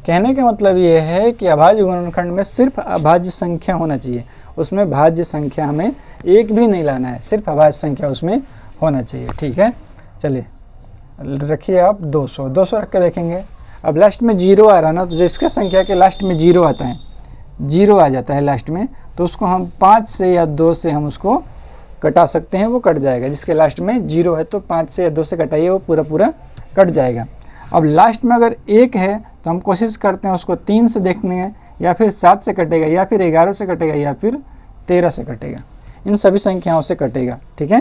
कहने का मतलब ये है कि अभाज्य गुणनखंड में सिर्फ अभाज्य संख्या होना चाहिए, उसमें भाज्य संख्या हमें एक भी नहीं लाना है, सिर्फ अभाज्य संख्या उसमें होना चाहिए, ठीक है। चलिए रखिए आप 200 रख के देखेंगे। अब लास्ट में 0 आ रहा ना, तो जिसका संख्या के लास्ट में 0 आता है, 0 आ जाता है लास्ट में, तो उसको हम 5 से या 2 से हम उसको कटा सकते हैं, वो कट जाएगा। जिसके लास्ट में 0 है तो 5 से या 2 से कटाइए, वो पूरा पूरा कट जाएगा। अब लास्ट में अगर 1 है तो हम कोशिश करते हैं उसको 3 से देखने हैं, या फिर 7 से कटेगा, या फिर 11 से कटेगा, या फिर 13 से कटेगा। इन सभी संख्याओं से कटेगा, ठीक है।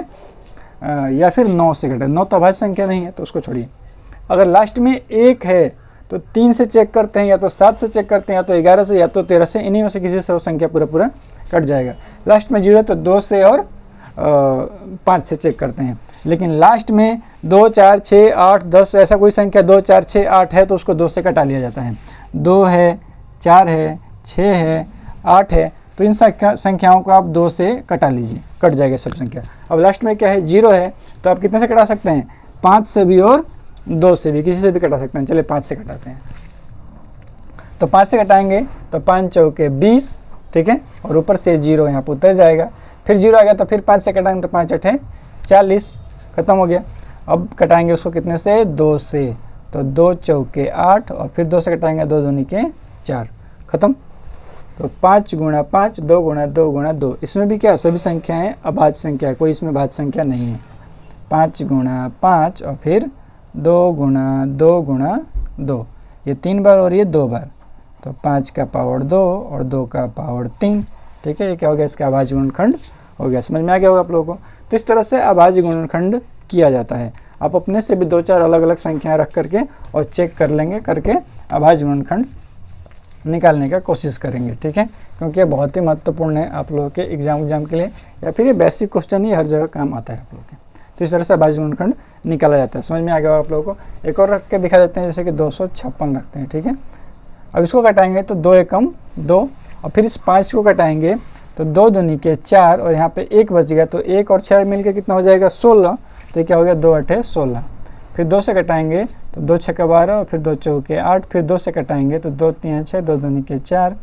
या फिर 9 से कटेगा। 9 तो अभाज्य संख्या नहीं है तो उसको छोड़िए। अगर लास्ट में 1 है तो 3 से चेक करते हैं, या तो 7 से चेक करते हैं, या तो 11 से, या तो 13 से, इन्हीं में से किसी से वो संख्या पूरा पूरा कट जाएगा। लास्ट में 0 है तो 2 से और 5 से चेक करते हैं। लेकिन लास्ट में 2 4 6 8 10 ऐसा कोई संख्या 2 4 6 8 है तो उसको 2 से कटा लिया जाता है। 2 है 4 है 6 है 8 है, तो इन संख्याओं को आप 2 से कटा लीजिए, कट जाएगा सब संख्या। अब लास्ट में क्या है 0 है, तो आप कितने से कटा सकते हैं 5 से भी और 2 से भी, किसी से भी कटा सकते हैं। चलिए 5 से कटाते हैं। तो 5 से कटाएंगे तो 5 चौके 20, ठीक है, और ऊपर से 0 यहाँ पर उतर जाएगा। फिर 0 आ गया तो फिर 5 से कटाएंगे तो 5 8 40, खत्म हो गया। अब कटाएंगे उसको कितने से 2 से, तो 2 चौके 8 और फिर 2 से कटाएंगे 2 दूनी के 4, खत्म। तो 5 गुणा 5 2 गुणा 2 गुणा 2, इसमें भी क्या सभी संख्याएं अभाज्य संख्या है, कोई इसमें भाज्य संख्या नहीं है। 5 गुणा 5 और फिर 2 गुणा 2 गुणा 2, ये 3 बार और ये 2 बार, तो 5 का पावर 2 और 2 का पावर 3, ठीक है। ये क्या हो गया इसका अभाज्य गुणनखंड हो गया। समझ में आ गया होगा आप लोगों को। तो इस तरह से अभाज्य गुणनखंड किया जाता है। आप अपने से भी 2-4 अलग अलग संख्याएं रख करके और चेक कर लेंगे, करके अभाज्य गुणनखंड निकालने का कोशिश करेंगे, ठीक है। क्योंकि ये बहुत ही महत्वपूर्ण है आप लोगों के एग्जाम के लिए, या फिर ये बेसिक क्वेश्चन ही हर जगह काम आता है आप लोगों के। तो इस तरह से अभाज्य गुणनखंड निकाला जाता है। समझ में आ गया आप लोगों को। एक और रख के दिखा देते हैं, जैसे कि 256 रखते हैं, ठीक है। अब इसको कटाएंगे तो 2 एकम 2 और फिर इस 5 को कटाएंगे तो 2 दूनी के 4 और यहाँ पे 1 बच गया, तो 1 और 6 मिलके कितना हो जाएगा 16, तो ये क्या हो गया 2 8 16। फिर 2 से कटाएंगे तो 2 6 12 और फिर 2 चौके 8, फिर 2 से कटाएंगे तो 2 3 6 2 दूनी के 4,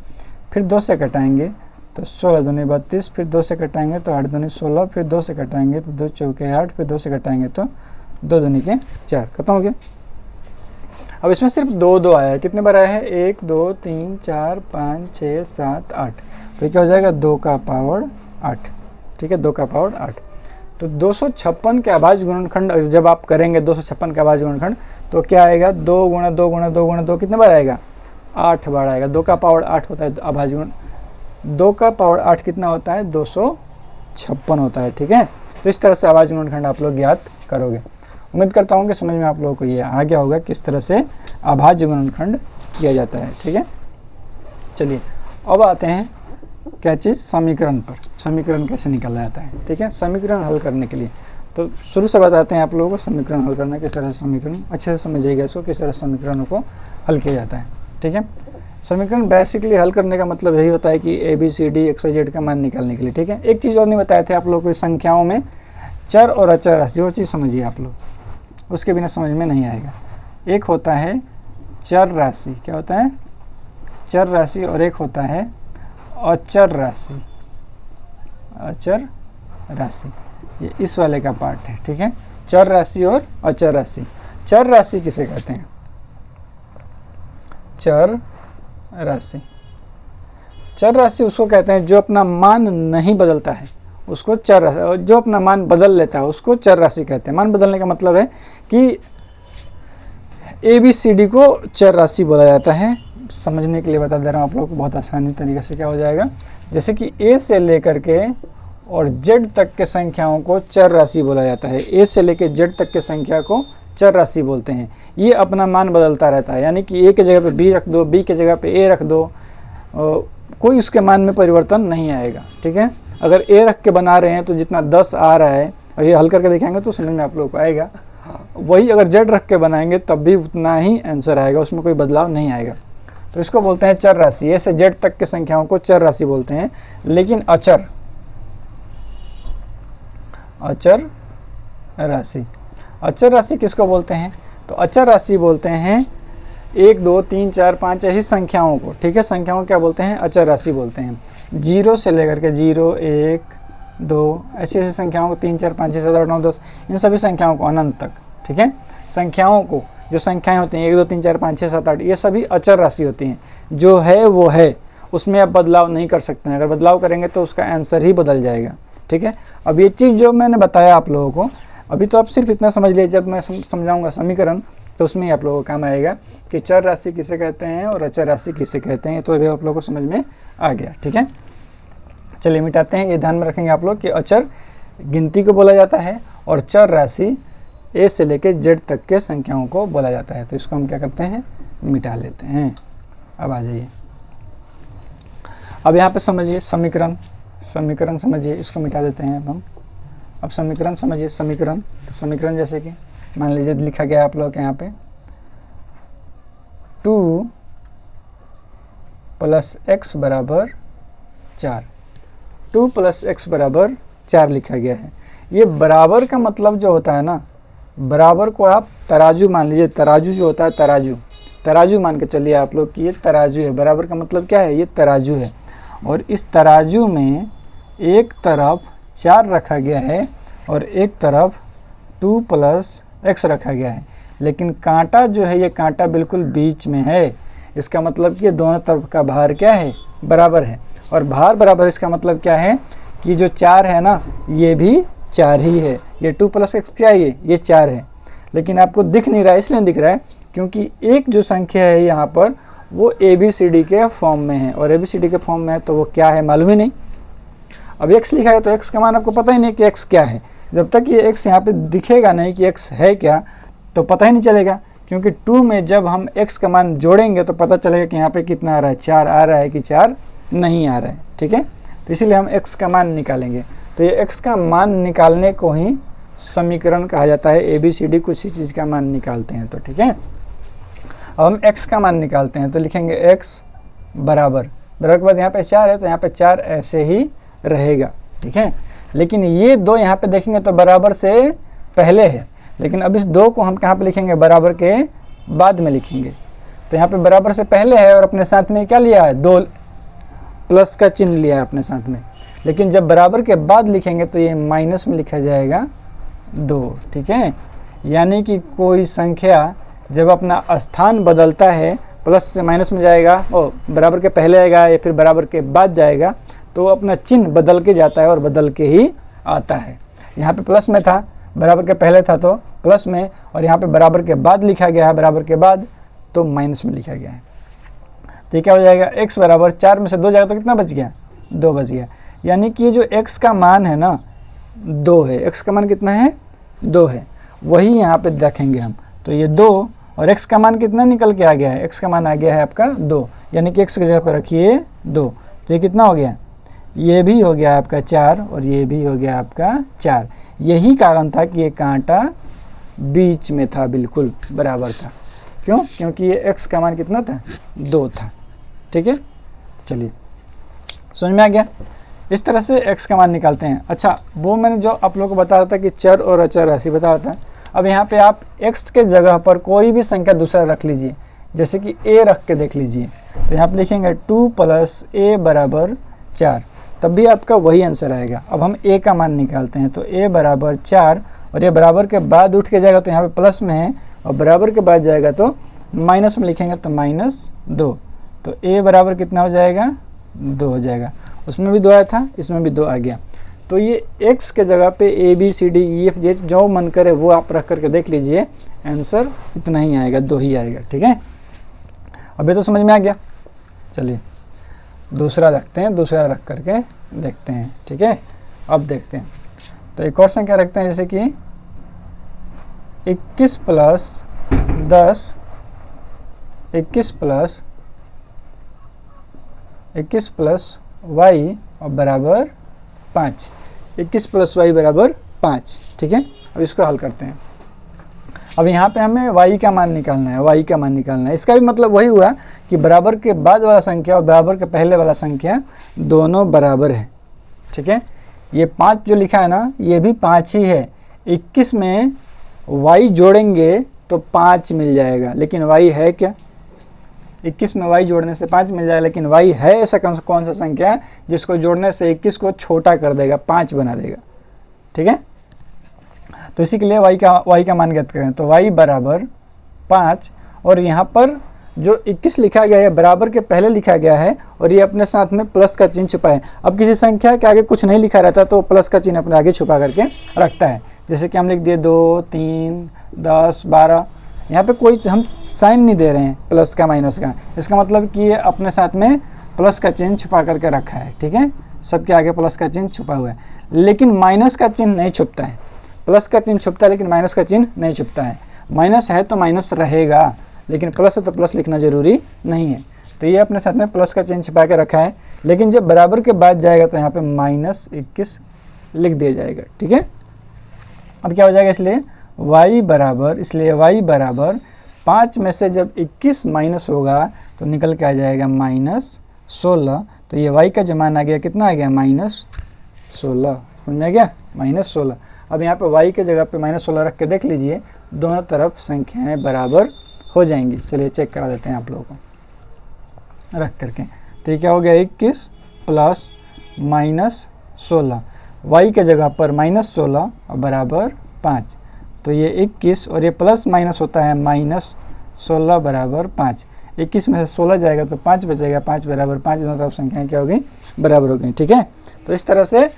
फिर 2 से कटाएंगे तो 16 दूनी 32, फिर 2 से कटाएंगे तो 8 दूनी 16, फिर 2 से कटाएंगे तो 2 चौके 8, फिर 2 से कटाएंगे तो 2 दूनी के 4, खत्म हो गया। अब इसमें सिर्फ 2 2 आया है, कितने बार आया है 1 2 3 4 5 6 7 8, तो ये क्या हो जाएगा 2 का पावर 8, ठीक है, 2 का पावर 8। तो 256 के अभाज्य गुणनखंड जब आप करेंगे 256 का अभाज्य गुणनखंड तो क्या आएगा 2 गुणा 2 गुणा 2 गुणा 2 कितने बार आएगा 8 बार आएगा। 2 का पावर 8 होता है अभाज्य गुण, 2 का पावर 8 कितना होता है 256 होता है, ठीक है। तो इस तरह से अभाज्य गुणनखंड आप लोग ज्ञात करोगे। उम्मीद करता हूँ कि समझ में आप लोगों को ये आ गया होगा किस तरह से अभाज्य गुणनखंड किया जाता है, ठीक है। चलिए अब आते हैं क्या चीज़ समीकरण पर, समीकरण कैसे निकाला जाता है, ठीक है। समीकरण हल करने के लिए तो शुरू से बताते हैं आप लोगों को समीकरण हल करना, किस तरह से समीकरण अच्छे से समझिएगा इसको, किस तरह से समीकरणों को हल किया जाता है, ठीक है। समीकरण बेसिकली हल करने का मतलब यही होता है कि ABCD XYZ का मान निकालने के लिए, ठीक है। एक चीज़ और नहीं बताए थे आप लोगों को संख्याओं में चर और अचर राशि, वो चीज़ समझिए आप लोग, उसके बिना समझ में नहीं आएगा। एक होता है चर राशि, क्या होता है? चर राशि, और एक होता है अचर राशि। अचर राशि ये इस वाले का पार्ट है, ठीक है। चर राशि और अचर राशि। चर राशि किसे कहते हैं? चर राशि, चर राशि उसको कहते हैं जो अपना मान नहीं बदलता है, उसको चर राशि, और जो अपना मान बदल लेता है उसको चर राशि कहते हैं। मान बदलने का मतलब है कि ABCD को चर राशि बोला जाता है। समझने के लिए बता दे रहा हूँ आप लोगों को, बहुत आसानी तरीके से क्या हो जाएगा। जैसे कि A से लेकर के और Z तक के संख्याओं को चर राशि बोला जाता है। A से लेकर Z तक के संख्या को चर राशि बोलते हैं। ये अपना मान बदलता रहता है, यानी कि A की जगह पे B रख दो, B की जगह पे A रख दो, कोई उसके मान में परिवर्तन नहीं आएगा, ठीक है। अगर A रख के बना रहे हैं तो जितना 10 आ रहा है, और ये हल करके दिखाएंगे तो समझ में आप लोगों को आएगा, वही अगर Z रख के बनाएंगे तब भी उतना ही आंसर आएगा, उसमें कोई बदलाव नहीं आएगा। तो इसको बोलते हैं चर राशि। A से Z तक के संख्याओं को चर राशि बोलते हैं। लेकिन अचर राशि, अचर राशि किसको बोलते हैं? तो अचर राशि बोलते हैं 1 2 3 4 5 ऐसी संख्याओं को, ठीक है। संख्याओं को क्या बोलते हैं? अचर राशि बोलते हैं। 0 से लेकर के 0 1 2 ऐसी ऐसी संख्याओं को, 3 4 5 6 7 8 9 10, इन सभी संख्याओं को अनंत तक, ठीक है। संख्याओं को, जो संख्याएं होती हैं 1 2 3 4 5 6 7 8, ये सभी अचर राशि होती हैं। जो है वो है, उसमें आप बदलाव नहीं कर सकते हैं। अगर बदलाव करेंगे तो उसका आंसर ही बदल जाएगा, ठीक है। अब ये चीज़ जो मैंने बताया आप लोगों को, अभी तो आप सिर्फ इतना समझ लीजिए, जब मैं समझाऊंगा समीकरण तो उसमें ही आप लोगों को काम आएगा कि चर राशि किसे कहते हैं और अचर राशि किसे कहते हैं। तो अभी आप लोगों को समझ में आ गया, ठीक है। चलिए मिटाते हैं। ये ध्यान में रखेंगे आप लोग कि अचर गिनती को बोला जाता है और चर राशि A से लेकर Z तक के संख्याओं को बोला जाता है। तो इसको हम क्या करते हैं? मिटा लेते हैं। अब आ जाइए, अब यहाँ पे समझिए समीकरण, समीकरण समझिए, इसको मिटा देते हैं अब हम। अब समीकरण समझिए, समीकरण, समीकरण जैसे कि मान लीजिए लिखा गया है आप लोग के यहाँ पे 2 + x = 4, 2 + x = 4 लिखा गया है। ये बराबर का मतलब जो होता है ना, बराबर को आप तराजू मान लीजिए। तराजू जो होता है, तराजू मान के चलिए आप लोग कि ये तराजू है। बराबर का मतलब क्या है? ये तराजू है। और इस तराजू में एक तरफ 4 रखा गया है और एक तरफ 2 + x रखा गया है। लेकिन कांटा जो है, ये कांटा बिल्कुल बीच में है। इसका मतलब कि दोनों तरफ का भार क्या है? बराबर है। और भार बराबर, इसका मतलब क्या है कि जो 4 है ना, ये भी 4 ही है। ये 2 + x क्या है? ये 4 है। लेकिन आपको दिख नहीं रहा है, इसलिए दिख रहा है क्योंकि एक जो संख्या है यहाँ पर वो ABCD के फॉर्म में है, और ABCD के फॉर्म में है तो वो क्या है मालूम ही नहीं। अब x लिखा है तो x का मान आपको पता ही नहीं कि x क्या है। जब तक ये x यहाँ पे दिखेगा नहीं कि x है क्या, तो पता ही नहीं चलेगा। क्योंकि 2 में जब हम x का मान जोड़ेंगे तो पता चलेगा कि यहाँ पे कितना आ रहा है, 4 आ रहा है कि 4 नहीं आ रहा है, ठीक है। तो इसीलिए हम x का मान निकालेंगे। तो ये x का मान निकालने को ही समीकरण कहा जाता है। ABCD कुछ ही चीज़ का मान निकालते हैं, तो ठीक है। अब हम x का मान निकालते हैं तो लिखेंगे x बराबर के बाद यहाँ पे 4 है तो यहाँ पे 4 ऐसे ही रहेगा, ठीक है। लेकिन ये 2 यहाँ पे देखेंगे तो बराबर से पहले है, लेकिन अब इस 2 को हम कहाँ पे लिखेंगे? बराबर के बाद में लिखेंगे। तो यहाँ पे बराबर से पहले है और अपने साथ में क्या लिया है? 2 प्लस का चिन्ह लिया है अपने साथ में। लेकिन जब बराबर के बाद लिखेंगे तो ये माइनस में लिखा जाएगा 2, ठीक है। यानी कि कोई संख्या जब अपना स्थान बदलता है, प्लस से माइनस में जाएगा, और बराबर के पहले आएगा या फिर बराबर के बाद जाएगा, तो अपना चिन्ह बदल के जाता है और बदल के ही आता है। यहाँ पे प्लस में था, बराबर के पहले था तो प्लस में, और यहाँ पे बराबर के बाद लिखा गया है, बराबर के बाद तो माइनस में लिखा गया है। तो ये क्या हो जाएगा? x बराबर 4 में से 2 जाएगा तो कितना बच गया? 2 बच गया। यानी कि ये जो x का मान है ना, 2 है। x का मान कितना है? 2 है। वही यहाँ पे देखेंगे हम। तो ये 2 और x का मान कितना निकल के आ गया है? x का मान आ गया है आपका 2, यानी कि x की जगह पर रखिए 2। तो ये कितना हो गया? ये भी हो गया आपका 4 और ये भी हो गया आपका 4। यही कारण था कि ये कांटा बीच में था, बिल्कुल बराबर था। क्यों? क्योंकि ये x का मान कितना था? 2 था, ठीक है। चलिए समझ में आ गया। इस तरह से x का मान निकालते हैं। अच्छा, वो मैंने जो आप लोगों को बता रहा था कि चर और अचर राशि बता रहा था। अब यहाँ पे आप x के जगह पर कोई भी संख्या दूसरा रख लीजिए, जैसे कि a रख के देख लीजिए। तो यहाँ पे लिखेंगे 2 + a = 4, तब भी आपका वही आंसर आएगा। अब हम a का मान निकालते हैं, तो a = 4 और ये बराबर के बाद उठ के जाएगा तो यहाँ पे प्लस में है, और बराबर के बाद जाएगा तो माइनस में लिखेंगे तो -2। तो a बराबर कितना हो जाएगा? 2 हो जाएगा। उसमें भी 2 आया था, इसमें भी 2 आ गया। तो ये x के जगह पे a b c d e f g जो मन करे वो आप रख करके देख लीजिए, आंसर इतना ही आएगा, 2 ही आएगा। ठीक है, अभी तो समझ में आ गया। चलिए दूसरा रखते हैं, दूसरा रख करके देखते हैं। ठीक है, अब देखते हैं। तो एक और संख्या रखते हैं, जैसे कि 21 + 10 21 + y और बराबर 5। 21 + y बराबर 5। ठीक है, अब इसको हल करते हैं। अब यहाँ पे हमें y का मान निकालना है, y का मान निकालना है। इसका भी मतलब वही हुआ कि बराबर के बाद वाला संख्या और बराबर के पहले वाला संख्या दोनों बराबर है। ठीक है, ये 5 जो लिखा है ना, ये भी 5 ही है। 21 में y जोड़ेंगे तो 5 मिल जाएगा, लेकिन y है क्या? 21 में y जोड़ने से 5 मिल जाएगा, लेकिन y है ऐसा कौन सा संख्या है जिसको जोड़ने से 21 को छोटा कर देगा, 5 बना देगा। ठीक है, तो इसी के लिए y का मान ज्ञात करें। तो y = 5, और यहाँ पर जो 21 लिखा गया है बराबर के पहले लिखा गया है, और ये अपने साथ में प्लस का चिन्ह छुपा है। अब किसी संख्या के आगे कुछ नहीं लिखा रहता तो प्लस का चिन्ह अपने आगे छुपा करके रखता है। जैसे कि हम लिख दिए 2, 3, 10, 12, यहाँ पे कोई हम साइन नहीं दे रहे हैं प्लस का माइनस का, इसका मतलब कि ये अपने साथ में प्लस का चिन्ह छुपा करके रखा है। ठीक है, सबके आगे प्लस का चिन्ह छुपा हुआ है, लेकिन माइनस का चिन्ह नहीं छुपता है। प्लस का चिन्ह छुपता है लेकिन माइनस का चिन्ह नहीं छुपता है। माइनस है तो माइनस रहेगा, लेकिन प्लस है तो प्लस लिखना जरूरी नहीं है। तो ये अपने साथ में प्लस का चिन्ह छुपा के रखा है, लेकिन जब बराबर के बाद जाएगा तो यहाँ पे -21 लिख दिया जाएगा। ठीक है, अब क्या हो जाएगा? इसलिए y बराबर 5 में से जब 21 माइनस होगा तो निकल के आ जाएगा -16। तो ये y का जो मान आ गया कितना आ गया? -16। समझ में आ गया? -16। अब यहाँ पे y के जगह पे -16 रख के देख लीजिए, दोनों तरफ संख्याएं बराबर हो जाएंगी। चलिए चेक करा देते हैं आप लोगों को रख करके। तो ये क्या हो गया? 21 + -16, y के जगह पर -16 और बराबर 5। तो ये 21 और ये प्लस माइनस होता है -16 बराबर 5। 21 में से 16 जाएगा तो 5 बचेगा, 5 बराबर 5। दोनों तरफ संख्याएं क्या हो गई? बराबर हो गई। ठीक है, तो इस तरह से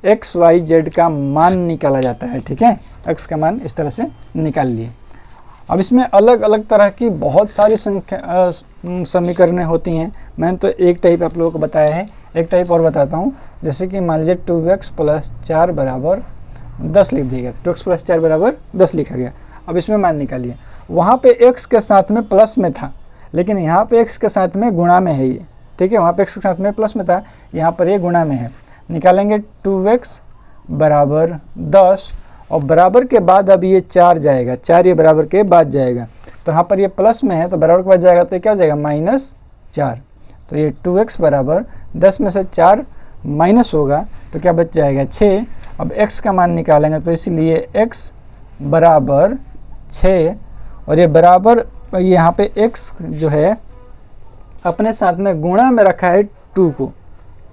x, y, z का मान निकाला जाता है। ठीक है, x का मान इस तरह से निकाल लिए। अब इसमें अलग अलग तरह की बहुत सारी समीकरणें होती हैं। मैंने तो एक टाइप आप लोगों को बताया है, एक टाइप और बताता हूँ। जैसे कि मान लीजिए 2x + 4 बराबर 10 लिख दिया गया, 2x + 4 बराबर 10 लिखा गया। अब इसमें मान निकालिए। वहाँ पे x के साथ में प्लस में था, लेकिन यहाँ पे x के साथ में गुणा में है ये। ठीक है, वहाँ पे x के साथ में प्लस में था, यहाँ पर ये गुणा में है। निकालेंगे 2x = 10 और बराबर के बाद अब ये 4 जाएगा, 4 ये बराबर के बाद जाएगा। तो यहाँ पर ये प्लस में है तो बराबर के बाद जाएगा तो ये क्या हो जाएगा? -4। तो ये 2x बराबर 10 में से 4 माइनस होगा तो क्या बच जाएगा? 6। अब x का मान निकालेंगे तो इसलिए x बराबर 6, और ये बराबर यहाँ पे x जो है अपने साथ में गुणा में रखा है 2 को।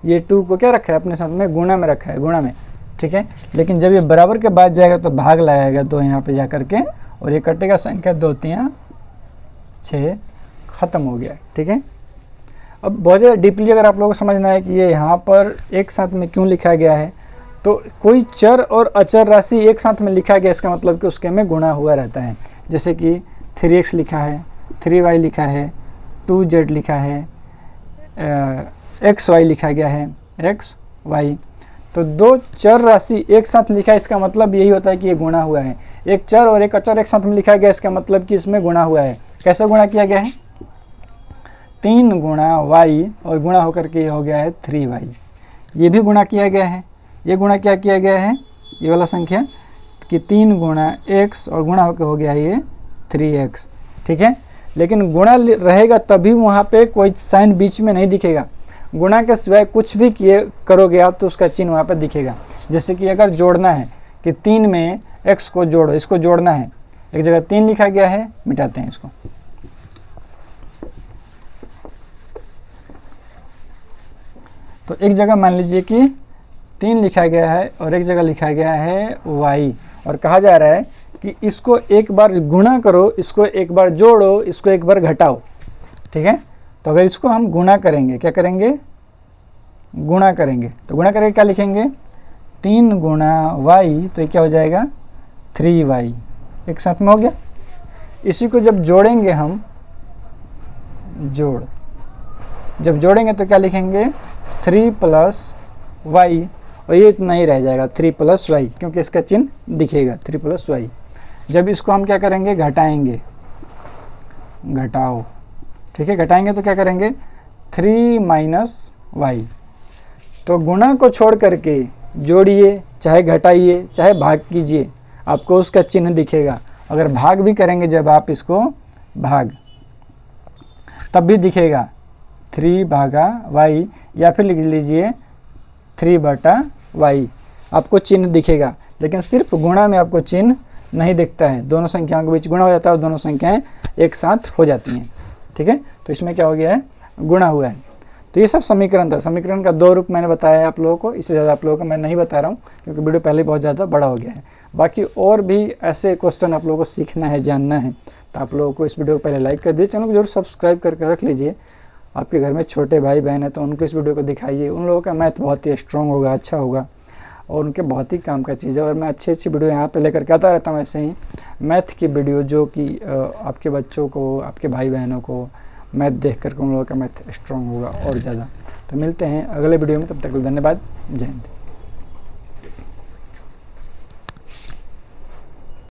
ये 2 को क्या रखा है? अपने साथ में गुणा में रखा है, गुणा में। ठीक है, लेकिन जब ये बराबर के बाद जाएगा तो भाग लगाएगा 2 यहाँ पे जा करके, और ये कटेगा संख्या 2 3 6, ख़त्म हो गया। ठीक है, अब बहुत ज़्यादा डीपली अगर आप लोगों को समझना है कि ये यहाँ पर एक साथ में क्यों लिखा गया है, तो कोई चर और अचर राशि एक साथ में लिखा गया, इसका मतलब कि उसके में गुणा हुआ रहता है। जैसे कि 3x लिखा है, 3y लिखा है, 2z लिखा है, xy लिखा गया है, xy। तो 2 चर राशि एक साथ लिखा है, इसका मतलब यही होता है कि ये गुणा हुआ है। एक चर और एक अचर एक साथ में लिखा गया, इसका मतलब कि इसमें गुणा हुआ है। कैसे गुणा किया गया है? 3 गुणा y और गुणा होकर के ये हो गया है 3y। ये भी गुणा किया गया है। ये गुणा क्या किया गया है? ये वाला संख्या कि 3 गुणा x और गुणा होकर हो गया है ये 3x। ठीक है, लेकिन गुणा रहेगा तभी वहाँ पे कोई साइन बीच में नहीं दिखेगा। गुणा के सिवाय कुछ भी किए करोगे आप तो उसका चिन्ह वहाँ पर दिखेगा। जैसे कि अगर जोड़ना है कि 3 में x को जोड़ो, इसको जोड़ना है, एक जगह 3 लिखा गया है, मिटाते हैं इसको। तो एक जगह मान लीजिए कि 3 लिखा गया है और एक जगह लिखा गया है y, और कहा जा रहा है कि इसको एक बार गुणा करो, इसको एक बार जोड़ो, इसको एक बार घटाओ। ठीक है, तो अगर इसको हम गुणा करेंगे, क्या करेंगे, गुणा करेंगे, तो गुणा करके क्या लिखेंगे, 3 गुणा y, तो ये क्या हो जाएगा 3y, एक साथ में हो गया। इसी को जब जोड़ेंगे हम, जब जोड़ेंगे तो क्या लिखेंगे 3 + y, और ये इतना ही रह जाएगा 3 + y, क्योंकि इसका चिन्ह दिखेगा 3 + y। जब इसको हम क्या करेंगे, घटाएंगे, घटाओ, ठीक है, घटाएंगे तो क्या करेंगे 3 - y। तो गुणा को छोड़ करके जोड़िए, चाहे घटाइए, चाहे भाग कीजिए, आपको उसका चिन्ह दिखेगा। अगर भाग भी करेंगे, जब आप इसको भाग, तब भी दिखेगा 3/y, या फिर लिख लीजिए 3/y, आपको चिन्ह दिखेगा। लेकिन सिर्फ गुणा में आपको चिन्ह नहीं दिखता है, दोनों संख्याओं के बीच गुणा हो जाता है और दोनों संख्याएं एक साथ हो जाती हैं। ठीक है, तो इसमें क्या हो गया है, गुणा हुआ है। तो ये सब समीकरण था। समीकरण का 2 रूप मैंने बताया है आप लोगों को, इससे ज़्यादा आप लोगों को मैं नहीं बता रहा हूँ क्योंकि वीडियो पहले बहुत ज़्यादा बड़ा हो गया है। बाकी और भी ऐसे क्वेश्चन आप लोगों को सीखना है, जानना है, तो आप लोगों को इस वीडियो को पहले लाइक कर दीजिए, चैनल को जरूर सब्सक्राइब करके रख लीजिए। आपके घर में छोटे भाई बहन है तो उनको इस वीडियो को दिखाइए, उन लोगों का मैथ बहुत ही स्ट्रॉन्ग होगा, अच्छा होगा, और उनके बहुत ही काम का चीज़ है। और मैं अच्छी वीडियो यहाँ पे लेकर के आता रहता हूँ ऐसे ही मैथ की वीडियो, जो कि आपके बच्चों को, आपके भाई बहनों को मैथ देख करके उन लोगों का मैथ स्ट्रॉन्ग होगा और ज़्यादा। तो मिलते हैं अगले वीडियो में, तब तक धन्यवाद, जय हिंद।